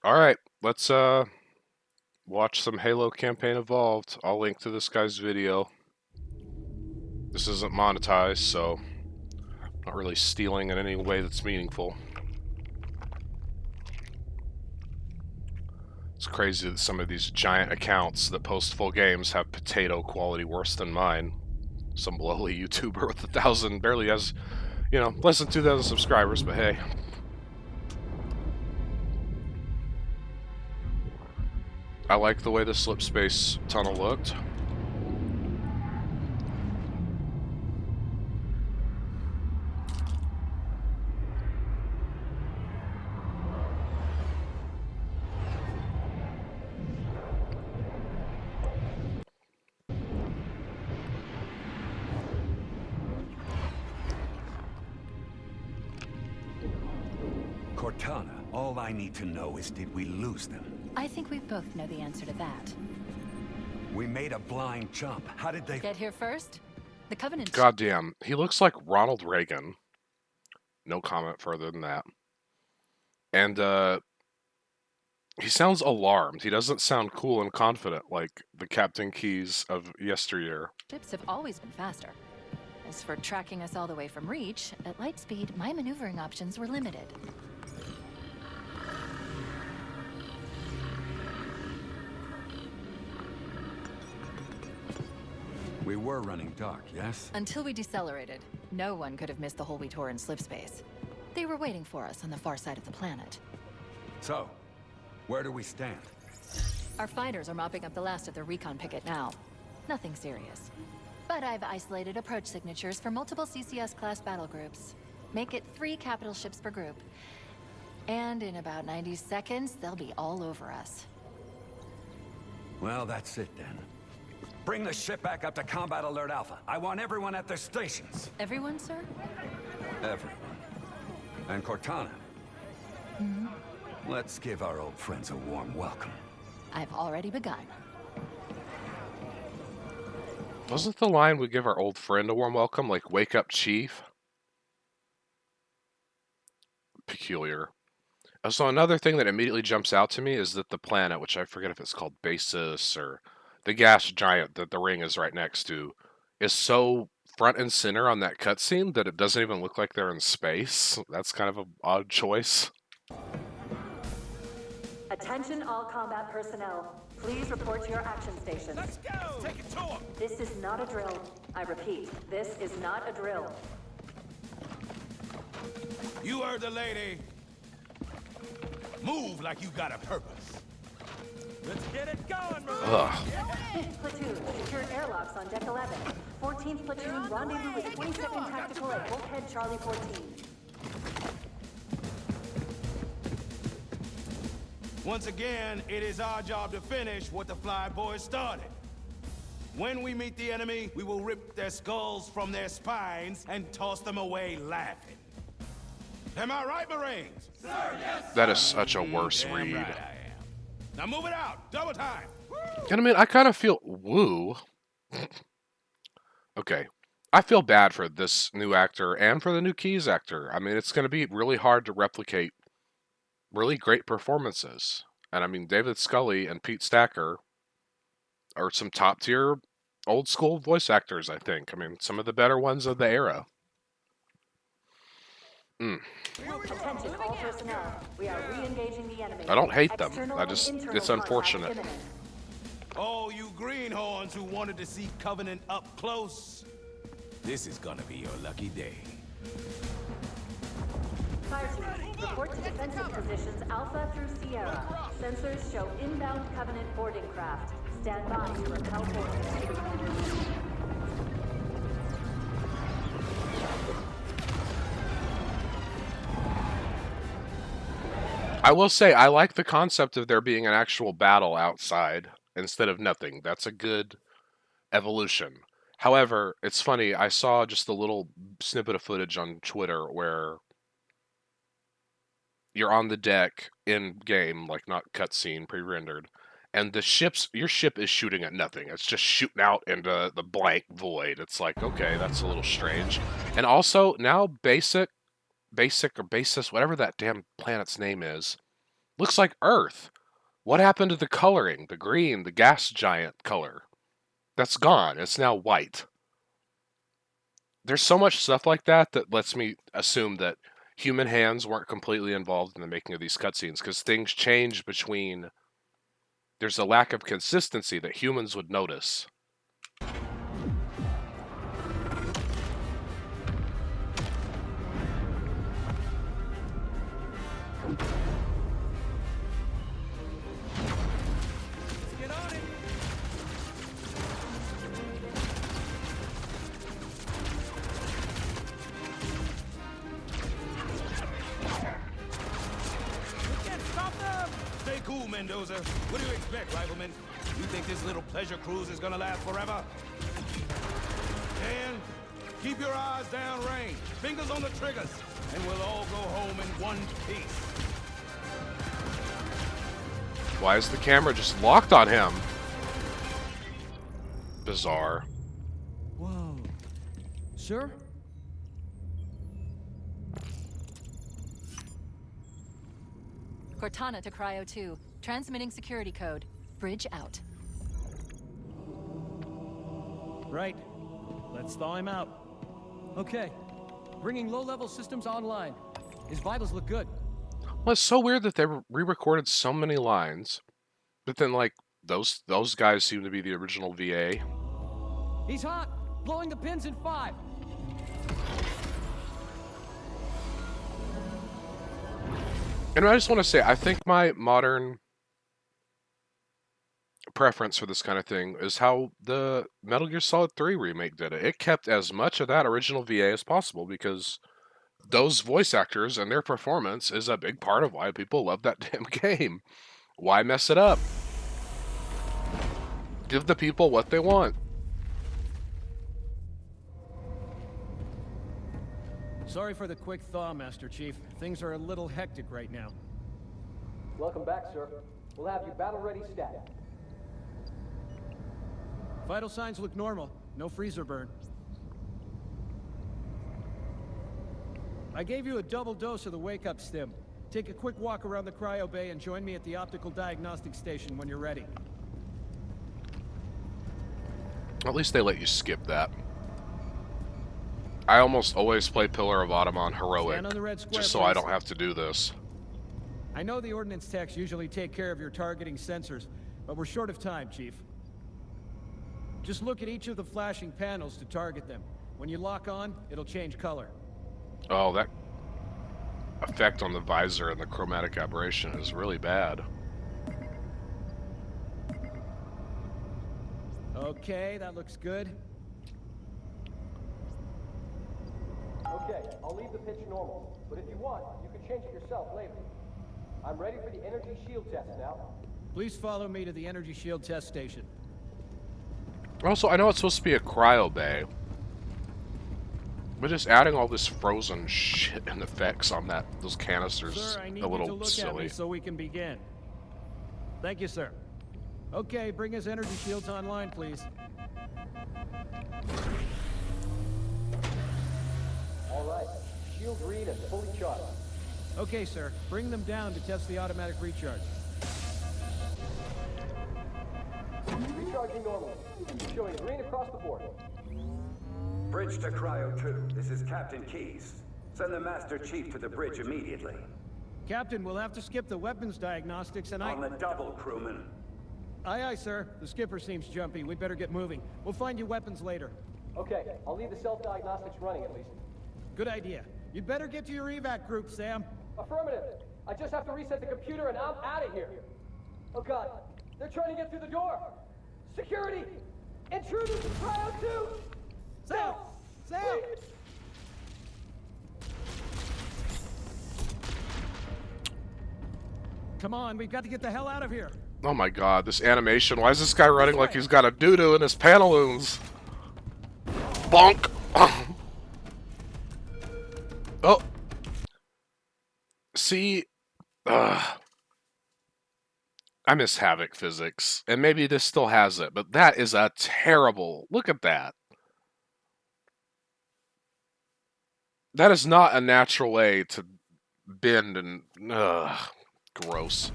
Alright, let's watch some Halo Campaign Evolved. I'll link to this guy's video. This isn't monetized, so I'm not really stealing in any way that's meaningful. It's crazy that some of these giant accounts that post full games have potato quality worse than mine. Some lowly YouTuber with 1,000 barely has, less than 2,000 subscribers, but hey. I like the way the slip space tunnel looked. Cortana, all I need to know is did we lose them? I think we both know the answer to that. We made a blind jump. How did they... Get here first? The Covenant... Goddamn, he looks like Ronald Reagan. No comment further than that. And, he sounds alarmed. He doesn't sound cool and confident like the Captain Keyes of yesteryear. Ships have always been faster. As for tracking us all the way from Reach, at light speed, my maneuvering options were limited. We were running dark, yes? Until we decelerated, no one could have missed the hole we tore in slip space. They were waiting for us on the far side of the planet. So, where do we stand? Our fighters are mopping up the last of the recon picket now. Nothing serious. But I've isolated approach signatures for multiple CCS-class battle groups. Make it 3 capital ships per group. And in about 90 seconds, they'll be all over us. Well, that's it then. Bring the ship back up to Combat Alert Alpha. I want everyone at their stations. Everyone, sir? Everyone. And Cortana. Mm-hmm. Let's give our old friends a warm welcome. I've already begun. Wasn't the line we give our old friend a warm welcome, like, wake up, chief? Peculiar. So another thing that immediately jumps out to me is that the planet, which I forget if it's called Basis or the gas giant that the ring is right next to, is so front and center on that cutscene that it doesn't even look like they're in space. That's kind of an odd choice. Attention all combat personnel. Please report to your action stations. Let's go! Take it to him! This is not a drill. I repeat, this is not a drill. You heard the lady. Move like you got a purpose. Let's get it going, Marine! Ugh. 5th Platoon, secure airlocks on Deck 11. 14th Platoon, rendezvous with 22nd Tactical at Bulkhead Charlie 14. Once again, it is our job to finish what the Flyboys started. When we meet the enemy, we will rip their skulls from their spines and toss them away laughing. Am I right, Marines? Sir, yes, that is such a worse read. Right I am. Now move it out. Double time. And I mean, I kind of feel... Woo. Okay. I feel bad for this new actor and for the new Keyes actor. I mean, it's going to be really hard to replicate really great performances. And I mean, David Scully and Pete Stacker are some top-tier old-school voice actors, I think. I mean, some of the better ones of the era. Attention all personnel. We are re-engaging the enemy. I don't hate them. External I and just... internal It's unfortunate. contact imminent. Oh, you greenhorns who wanted to see Covenant up close. This is gonna be your lucky day. Fire team, report to defensive positions Alpha through Sierra. Sensors show inbound Covenant boarding craft. Stand by to repel boarding. I will say, I like the concept of there being an actual battle outside instead of nothing. That's a good evolution. However, it's funny, I saw just a little snippet of footage on Twitter where you're on the deck in game, like not cutscene, pre-rendered, and your ship is shooting at nothing. It's just shooting out into the blank void. It's like, okay, that's a little strange. And also, now Basic or Basis, whatever that damn planet's name is, Looks like Earth. What happened to the coloring? The green, the gas giant color? That's gone. It's now white. There's so much stuff like that that lets me assume that human hands weren't completely involved in the making of these cutscenes, because things change between... There's a lack of consistency that humans would notice. Get on it! We can't stop them! Stay cool, Mendoza. What do you expect, Rifleman? You think this little pleasure cruise is gonna last forever? Dan, keep your eyes downrange, fingers on the triggers, and we'll all go home in one piece. Why is the camera just locked on him? Bizarre. Whoa. Sir? Cortana to Cryo 2. Transmitting security code. Bridge out. Right. Let's thaw him out. Okay. Bringing low-level systems online. His vitals look good. Well, it's so weird that they re-recorded so many lines, but then, like, those guys seem to be the original VA. He's hot! Blowing the pins in 5! And I just want to say, I think my modern preference for this kind of thing is how the Metal Gear Solid 3 remake did it. It kept as much of that original VA as possible, because those voice actors and their performance is a big part of why people love that damn game. Why mess it up? Give the people what they want. Sorry for the quick thaw, Master Chief. Things are a little hectic right now. Welcome back, sir. We'll have you battle-ready stat. Vital signs look normal. No freezer burn. I gave you a double dose of the wake-up stim. Take a quick walk around the cryo bay and join me at the optical diagnostic station when you're ready. At least they let you skip that. I almost always play Pillar of Autumn on Heroic, Stand on the red square, just so I please. don't have to do this. I know the ordnance techs usually take care of your targeting sensors, but we're short of time, Chief. Just look at each of the flashing panels to target them. When you lock on, it'll change color. Oh, that effect on the visor and the chromatic aberration is really bad. Okay, that looks good. Okay, I'll leave the pitch normal, but if you want, you can change it yourself later. I'm ready for the energy shield test now. Please follow me to the energy shield test station. Also, I know it's supposed to be a cryo bay, but just adding all this frozen shit and effects on those canisters is Sir, I need a you to little look at me silly. so we can begin. Thank you, sir. Okay, bring his energy shields online, please. All right, shield read and fully charged. Okay, sir. Bring them down to test the automatic recharge. Recharging normally. Showing green across the board. Bridge to Cryo 2. This is Captain Keyes. Send the Master Chief to the bridge immediately. Captain, we'll have to skip the weapons diagnostics and On the double, crewman. Aye, aye, sir. The skipper seems jumpy. We'd better get moving. We'll find you weapons later. Okay, I'll leave the self-diagnostics running at least. Good idea. You'd better get to your evac group, Sam. Affirmative. I just have to reset the computer and I'm out of here. Oh god, they're trying to get through the door. Security! Intruders in Cryo 2! Sam! Sam! Please! Come on, we've got to get the hell out of here. Oh my god, this animation. Why is this guy running like he's got a doo-doo in his pantaloons? Bonk! Oh. See, I miss Havoc physics, and maybe this still has it, but that is a terrible... Look at that. That is not a natural way to bend and... Gross.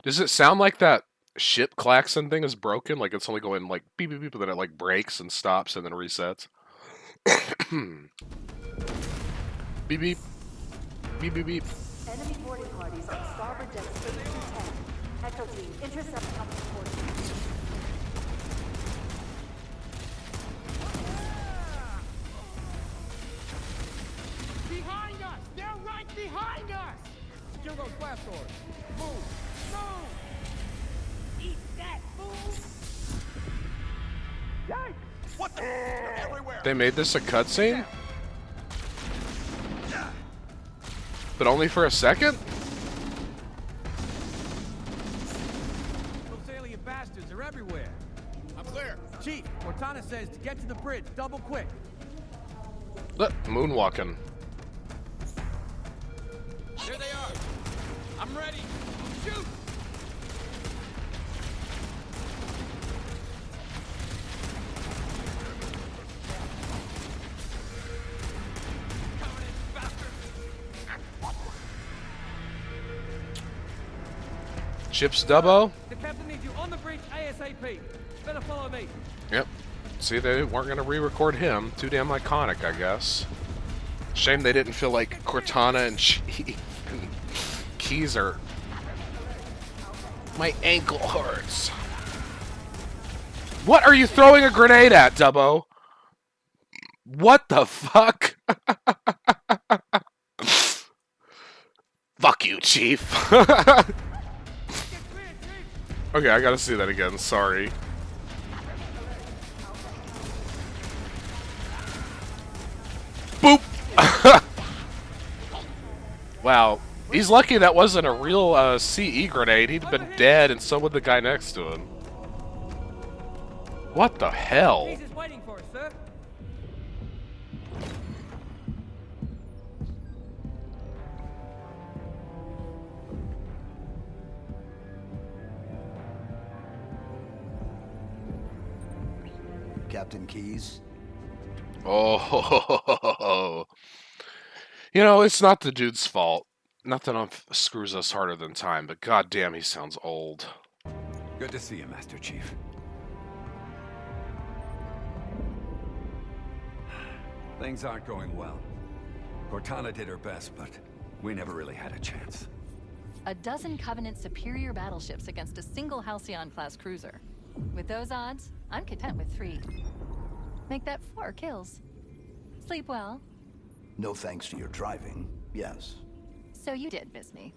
Does it sound like that ship klaxon thing is broken? Like it's only going like beep beep beep, but then it like breaks and stops and then resets? Beep beep. Beep beep beep. Enemy boarding parties on starboard decks 8 through 10. Echo team, intercept up to 40. Behind us! They're right behind us! Secure those blast doors. Move! Move! Eat that, fool! Yikes! What the? They're everywhere. They made this a cutscene? But only for a second? Those alien bastards are everywhere. I'm clear. Chief, Cortana says to get to the bridge, double quick. Look, moonwalking. There they are! I'm ready! Shoot! Chips Dubbo? The captain needs you on the bridge ASAP. Better follow me. Yep. See, they weren't going to re-record him. Too damn iconic, I guess. Shame they didn't feel like Cortana and Chief and Keyes are... My ankle hurts. What are you throwing a grenade at, Dubbo? What the fuck? Fuck you, Chief. Okay, I gotta see that again. Sorry. Boop! Wow. He's lucky that wasn't a real CE grenade. He'd have been dead, and so would the guy next to him. What the hell? He's waiting for us, sir. Captain Keyes? Oh, you know, it's not the dude's fault. Nothing screws us harder than time, but goddamn, he sounds old. Good to see you, Master Chief. Things aren't going well. Cortana did her best, but we never really had a chance. A dozen Covenant superior battleships against a single Halcyon-class cruiser. With those odds, I'm content with 3. Make that 4 kills. Sleep well. No thanks to your driving, yes. So you did miss me.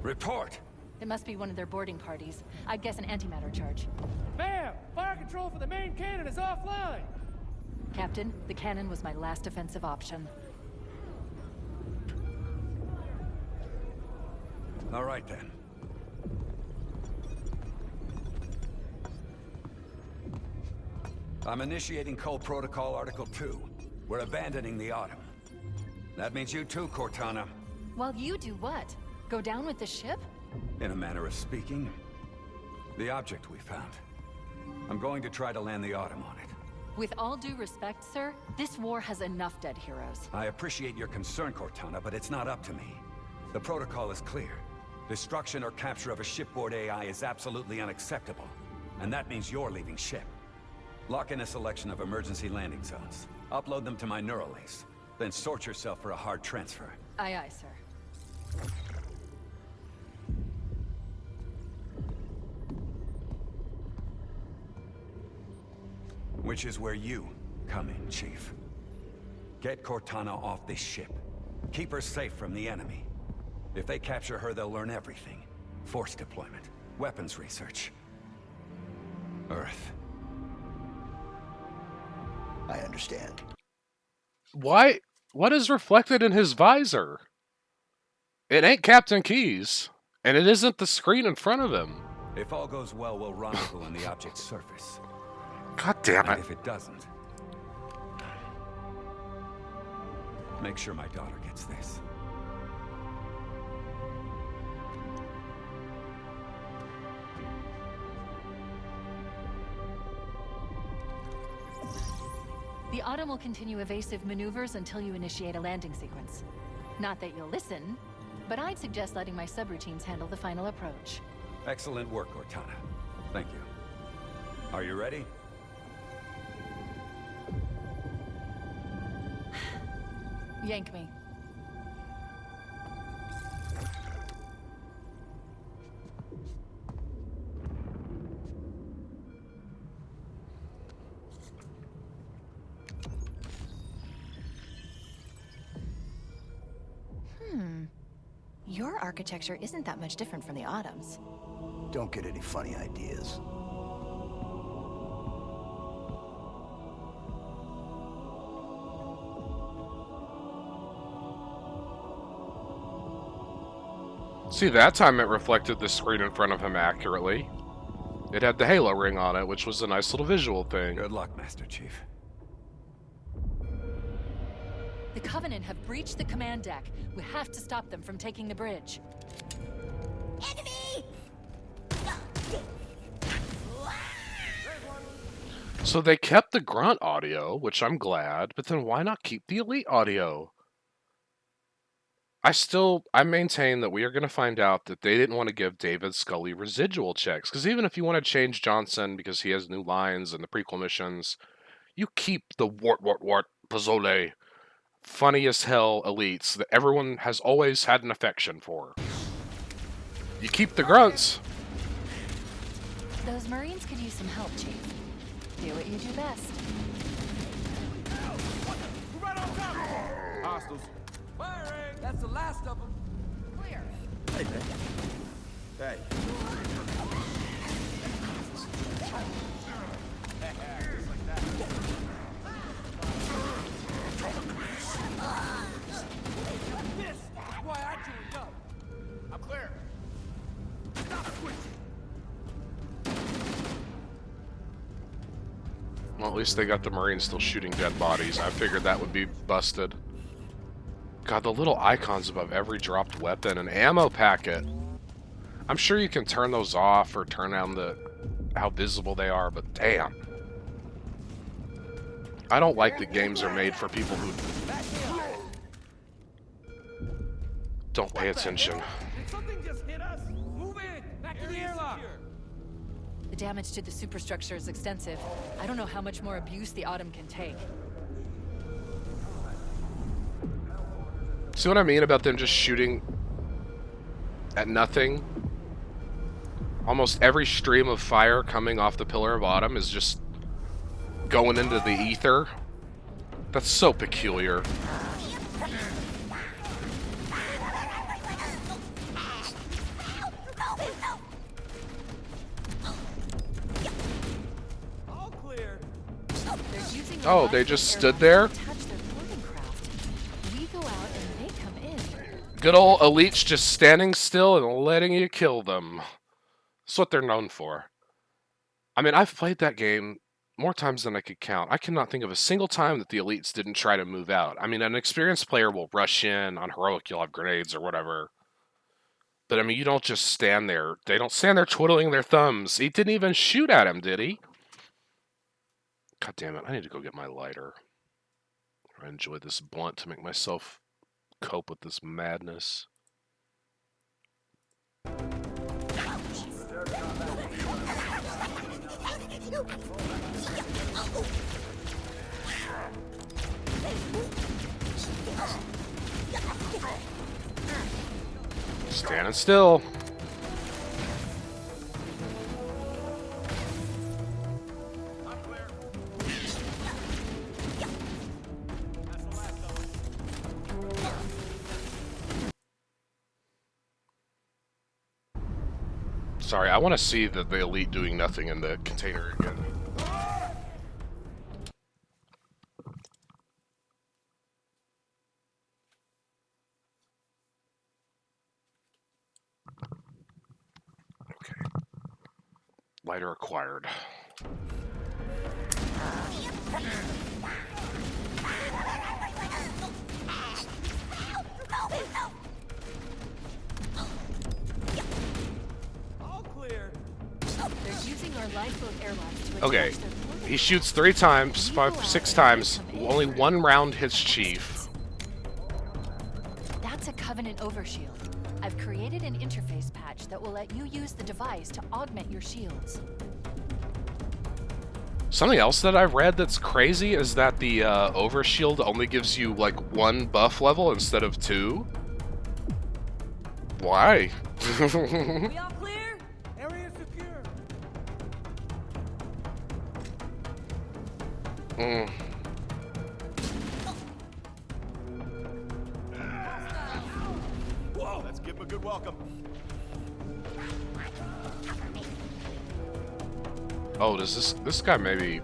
Report! It must be one of their boarding parties. I'd guess an antimatter charge. Bam! Fire control for the main cannon is offline! Captain, the cannon was my last offensive option. All right, then. I'm initiating Cole Protocol Article 2. We're abandoning the Autumn. That means you too, Cortana. While you do what? Go down with the ship? In a manner of speaking. The object we found. I'm going to try to land the Autumn on it. With all due respect, sir, this war has enough dead heroes. I appreciate your concern, Cortana, but it's not up to me. The protocol is clear. Destruction or capture of a shipboard AI is absolutely unacceptable. And that means you're leaving ship. Lock in a selection of emergency landing zones. Upload them to my Neuralace. Then sort yourself for a hard transfer. Aye, aye, sir. Which is where you come in, Chief. Get Cortana off this ship. Keep her safe from the enemy. If they capture her, they'll learn everything. Force deployment, weapons research. Earth. I understand. Why? What is reflected in his visor? It ain't Captain Keyes, and it isn't the screen in front of him. If all goes well, we'll rendezvous on the object's surface. God damn And it. if it doesn't, Make sure my daughter gets this. The Autumn will continue evasive maneuvers until you initiate a landing sequence. Not that you'll listen, but I'd suggest letting my subroutines handle the final approach. Excellent work, Cortana. Thank you. Are you ready? Yank me. Your architecture isn't that much different from the Autumn's. Don't get any funny ideas. See, that time it reflected the screen in front of him accurately. It had the halo ring on it, which was a nice little visual thing. Good luck, Master Chief. The Covenant have breached the command deck. We have to stop them from taking the bridge. Enemy! So they kept the grunt audio, which I'm glad, but then why not keep the elite audio? I maintain that we are going to find out that they didn't want to give David Scully residual checks, because even if you want to change Johnson because he has new lines in the prequel missions, you keep the wart, Pozzole, funny as hell elites that everyone has always had an affection for. You keep the grunts. Those Marines could use some help, Chief. Do what you do best. Right on top! Hostiles. Firing! That's the last of them. Clear. Hey, man. Hey. That's why I joined up. I'm clear. Stop switching. Well, at least they got the Marines still shooting dead bodies. I figured that would be busted. God, the little icons above every dropped weapon and ammo packet. I'm sure you can turn those off or turn down how visible they are, but damn. I don't like that games are made for people who don't pay attention. Did something just hit us? Move in! Back to the airlock! The damage to the superstructure is extensive. I don't know how much more abuse the Autumn can take. See what I mean about them just shooting at nothing? Almost every stream of fire coming off the Pillar of Autumn is just going into the ether. That's so peculiar. All clear. Oh, they just stood there? We go out and they come in. Good old elites just standing still and letting you kill them. That's what they're known for. I mean, I've played that game more times than I could count. I cannot think of a single time that the elites didn't try to move out. I mean, an experienced player will rush in. On heroic, you'll have grenades or whatever. But I mean, you don't just stand there. They don't stand there twiddling their thumbs. He didn't even shoot at him, did he? God damn it, I need to go get my lighter. I enjoy this blunt to make myself cope with this madness. Standing still. Sorry, I want to see the elite doing nothing in the container again. Okay. Lighter acquired. lifeboat airlocks to Okay, attach their portal. he shoots 3 times, 5, 6 times. Only 1 round hits Chief. That's a Covenant overshield. I've created an interface patch that will let you use the device to augment your shields. Something else that I've read that's crazy is that the overshield only gives you like 1 buff level instead of 2. Why? We all clear? Area secure. Whoa, let's give him a good welcome. Oh, does this guy maybe?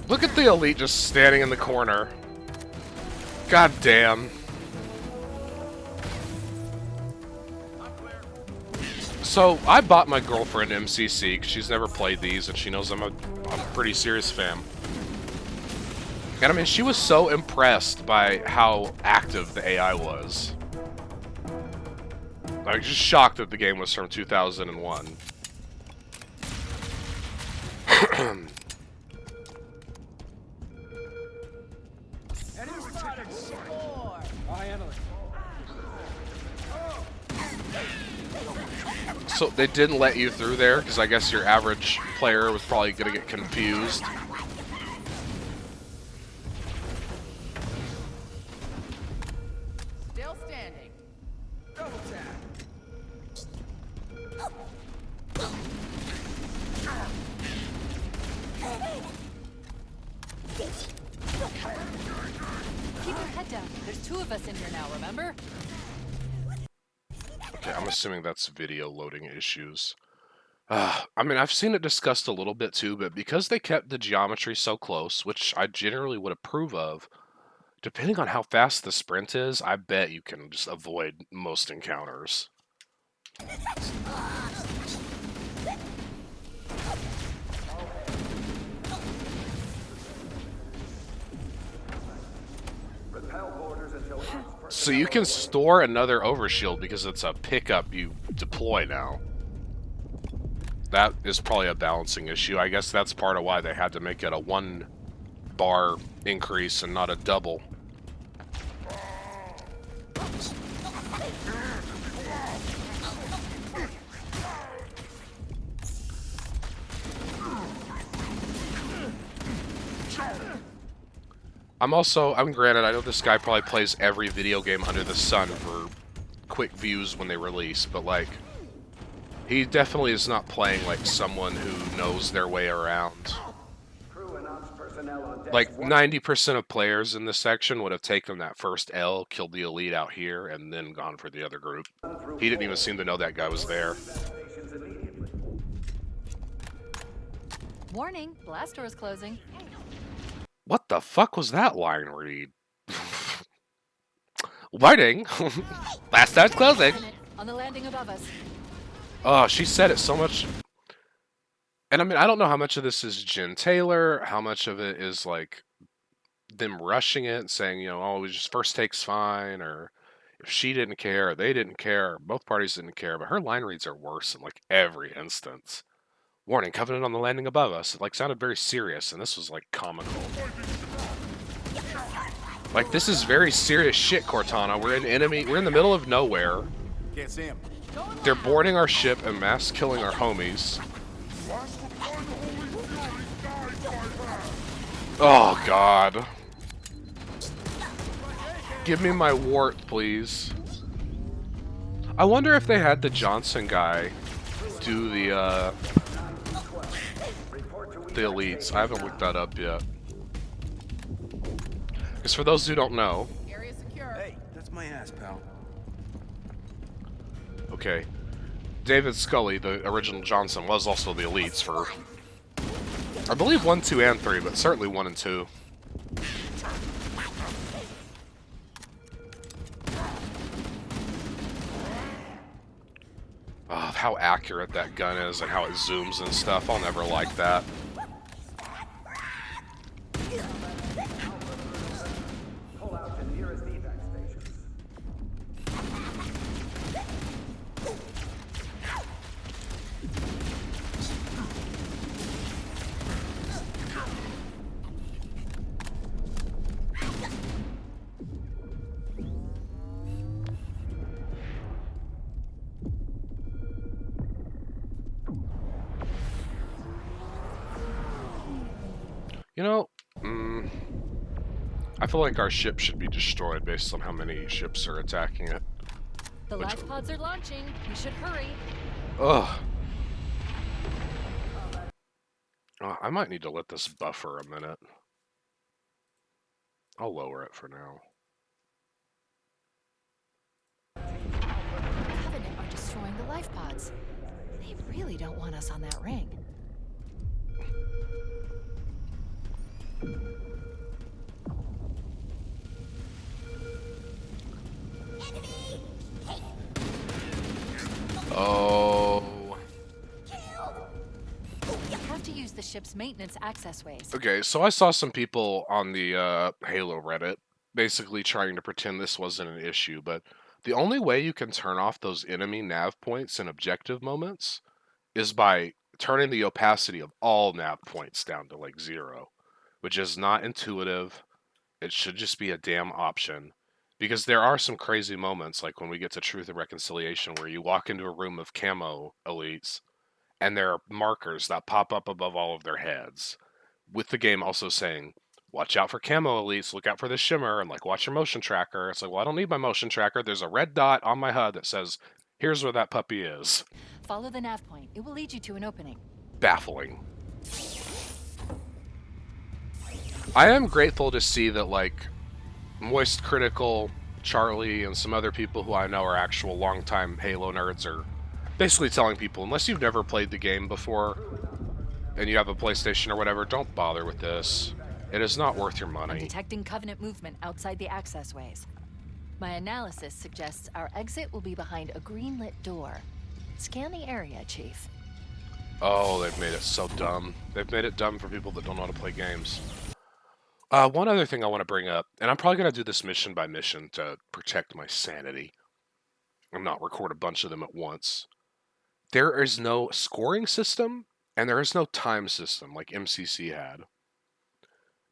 Look at the elite just standing in the corner. God damn. So, I bought my girlfriend MCC because she's never played these and she knows I'm a pretty serious fan. And I mean, she was so impressed by how active the AI was. Like, just shocked that the game was from 2001. So they didn't let you through there because I guess your average player was probably gonna get confused. Still standing. Double tap. Keep your head down. There's 2 of us in here now, remember? Okay, I'm assuming that's video loading issues. I mean, I've seen it discussed a little bit too, but because they kept the geometry so close, which I generally would approve of, depending on how fast the sprint is, I bet you can just avoid most encounters. So you can store another overshield because it's a pickup you deploy now. That is probably a balancing issue. I guess that's part of why they had to make it a 1 bar increase and not a double. I'm granted, I know this guy probably plays every video game under the sun for quick views when they release, but like, he definitely is not playing like someone who knows their way around. Like, 90% of players in this section would have taken that first L, killed the elite out here, and then gone for the other group. He didn't even seem to know that guy was there. Warning, blast door is closing. What the fuck was that line read? Warning! Blast door's closing! On the landing above us. Oh, she said it so much. And I mean, I don't know how much of this is Jen Taylor, how much of it is like them rushing it and saying, you know, oh, it just first take's fine, or if she didn't care, or they didn't care, or both parties didn't care. But her line reads are worse in like every instance. Warning, Covenant on the landing above us. It like sounded very serious, and this was like comical. Like, this is very serious shit, Cortana. We're in the middle of nowhere. Can't see him. They're boarding our ship and mass killing our homies. Oh, God. Give me my wart, please. I wonder if they had the Johnson guy do the elites. I haven't looked that up yet. Because for those who don't know... Area secure. Hey, that's my ass, pal. Okay. David Scully, the original Johnson, was also the elites for... I believe 1, 2, and 3, but certainly 1 and 2. Oh, how accurate that gun is and how it zooms and stuff. I'll never like that. You know, I feel like our ship should be destroyed based on how many ships are attacking it. The life pods are launching. We should hurry. Ugh. Oh, I might need to let this buffer a minute. I'll lower it for now. The Covenant are destroying the life pods. They really don't want us on that ring. Oh. You have to use the ship's maintenance access ways. Okay, so I saw some people on the Halo Reddit basically trying to pretend this wasn't an issue, but the only way you can turn off those enemy nav points in objective moments is by turning the opacity of all nav points down to like 0, which is not intuitive. It should just be a damn option. Because there are some crazy moments, like when we get to Truth and Reconciliation, where you walk into a room of camo elites, and there are markers that pop up above all of their heads, with the game also saying, watch out for camo elites, look out for the shimmer, and like, watch your motion tracker. It's like, well, I don't need my motion tracker. There's a red dot on my HUD that says, here's where that puppy is. Follow the nav point. It will lead you to an opening. Baffling. I am grateful to see that, like, Moist Critical, Charlie, and some other people who I know are actual longtime Halo nerds are basically telling people, unless you've never played the game before and you have a PlayStation or whatever, don't bother with this. It is not worth your I'm money. detecting Covenant movement outside the access ways. My analysis suggests our exit will be behind a green-lit door. Scan the area, Chief. Oh, they've made it so dumb. They've made it dumb for people that don't know how to play games. One other thing I want to bring up, and I'm probably going to do this mission by mission to protect my sanity and not record a bunch of them at once. There is no scoring system, and there is no time system like MCC had.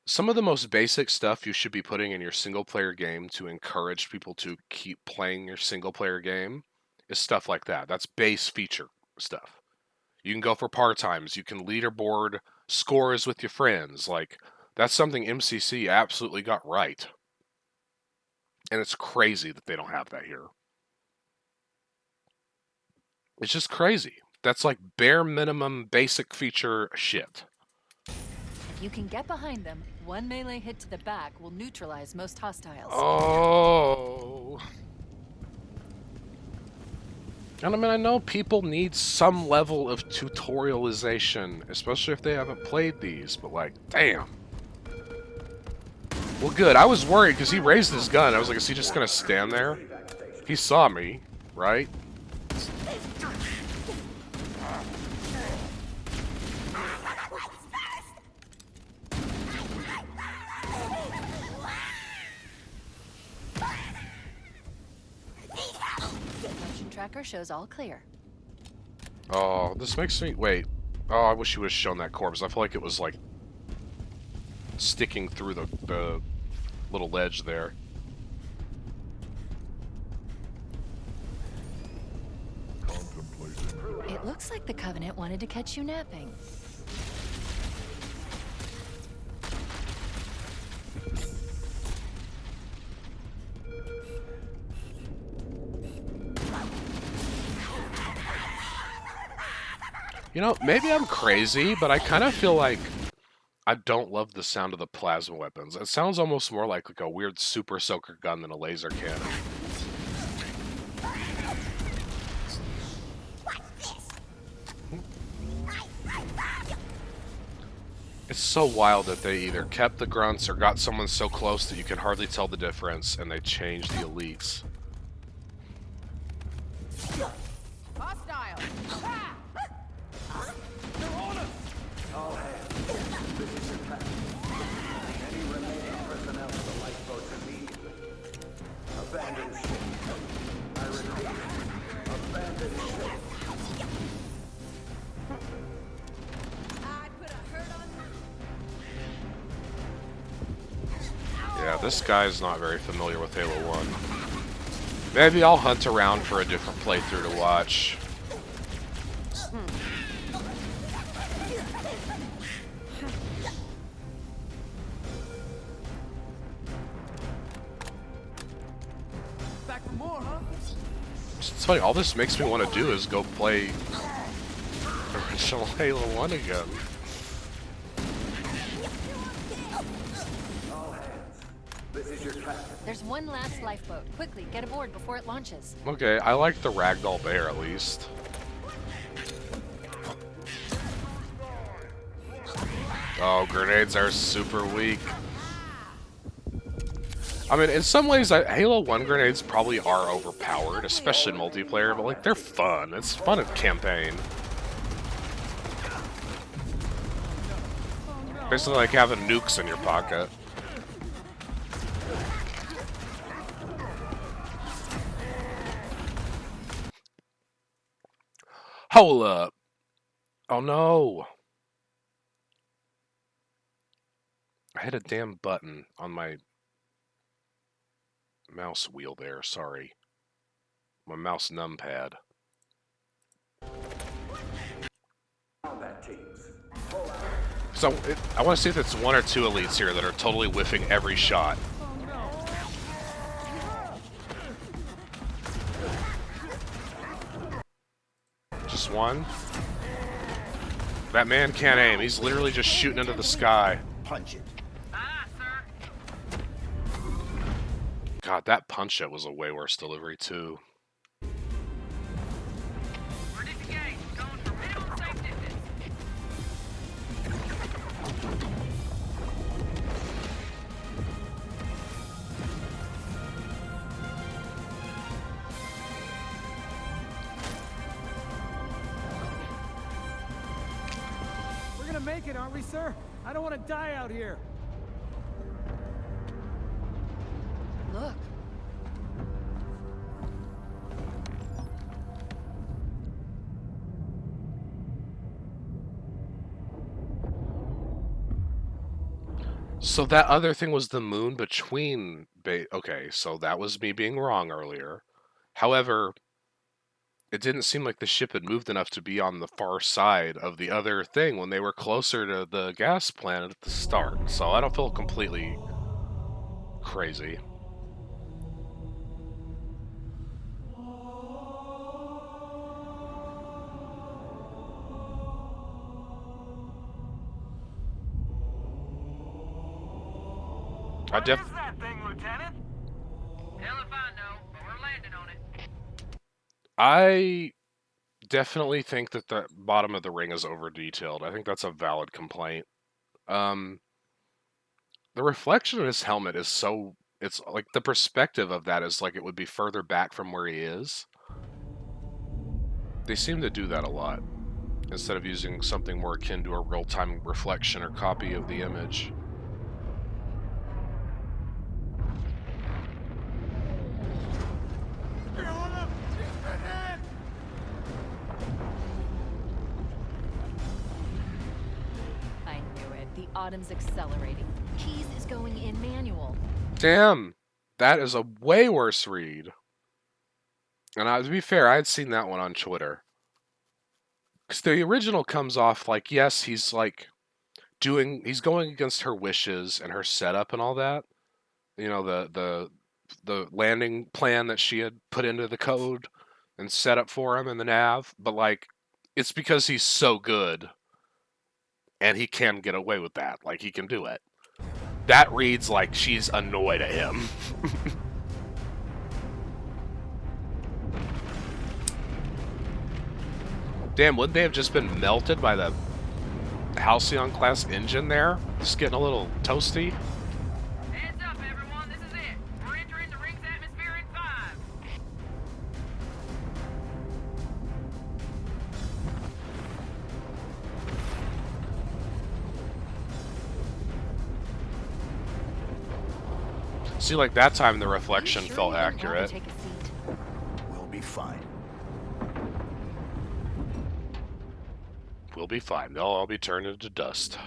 Some of the most basic stuff you should be putting in your single-player game to encourage people to keep playing your single-player game is stuff like that. That's base feature stuff. You can go for par times. You can leaderboard scores with your friends. Like, that's something MCC absolutely got right. And it's crazy that they don't have that here. It's just crazy. That's like bare minimum basic feature shit. If you can get behind them, one melee hit to the back will neutralize most hostiles. Oh. And I mean, I know people need some level of tutorialization, especially if they haven't played these, but like, damn. Well, good. I was worried because he raised his gun. I was like, is he just going to stand there? He saw me, right? Motion tracker shows all clear. Oh, this makes me... Wait. Oh, I wish you would have shown that corpse. I feel like it was, like, sticking through the little ledge there. It looks like the Covenant wanted to catch you napping. You know, maybe I'm crazy, but I kind of feel like I don't love the sound of the plasma weapons. It sounds almost more like a weird super soaker gun than a laser cannon. It's so wild that they either kept the grunts or got someone so close that you can hardly tell the difference, and they changed the elites. Hostile. Ah! They're on us! All hands. This is your path. Any remaining personnel to the lifeboats immediately. Abandon ship. I repeat, abandon ship. I put a hurt on Yeah, this guy's not very familiar with Halo 1. Maybe I'll hunt around for a different playthrough to watch. back for more, huh? It's funny, all this makes me want to do is go play original Halo 1 again. All hands. This is your captain. There's one last lifeboat. Quickly, get aboard before it launches. Okay, I like the Ragdoll Bear at least. Oh, grenades are super weak. I mean, in some ways, Halo 1 grenades probably are overpowered, especially in multiplayer, but, like, they're fun. It's fun in campaign. Basically like having nukes in your pocket. Hold up. Oh, no. I hit a damn button on my mouse wheel there, sorry. My mouse numpad. Combat teams. So, I want to see if it's one or two elites here that are totally whiffing every shot. Just one? That man can't aim. He's literally just shooting into the sky. Punch it. God, that punch it was a way worse delivery, too. We're gonna make it, aren't we, sir? I don't want to die out here. Look. So that other thing was the moon between... Okay, so that was me being wrong earlier. However, it didn't seem like the ship had moved enough to be on the far side of the other thing when they were closer to the gas planet at the start. So I don't feel completely crazy. What is that thing, Lieutenant? Hell if I know, but we're landing on it. I definitely think that the bottom of the ring is over-detailed. I think that's a valid complaint. The reflection of his helmet is so... It's like the perspective of that is like it would be further back from where he is. They seem to do that a lot, instead of using something more akin to a real-time reflection or copy of the image. I knew it. The Autumn's accelerating. Keys is going in manual. Damn! That is a way worse read. And to be fair, I had seen that one on Twitter. Because the original comes off like, yes, he's like he's going against her wishes and her setup and all that. You know, the landing plan that she had put into the code and set up for him in the nav. But like, it's because he's so good and he can get away with that. Like, he can do it. That reads like she's annoyed at him. Damn, wouldn't they have just been melted by the Halcyon class engine there? Just getting a little toasty. Heads up, everyone. This is it. We're entering the ring's atmosphere in 5. See, like that time the reflection Sure felt you didn't want accurate. to take a seat? We'll be fine. We'll be fine. They'll all be turned into dust.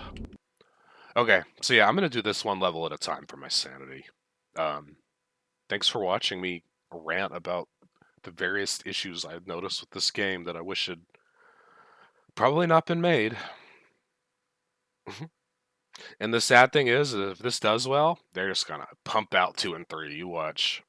Okay, so yeah, I'm going to do this one level at a time for my sanity. Thanks for watching me rant about the various issues I've noticed with this game that I wish had probably not been made. And the sad thing is, if this does well, they're just going to pump out 2 and 3. You watch.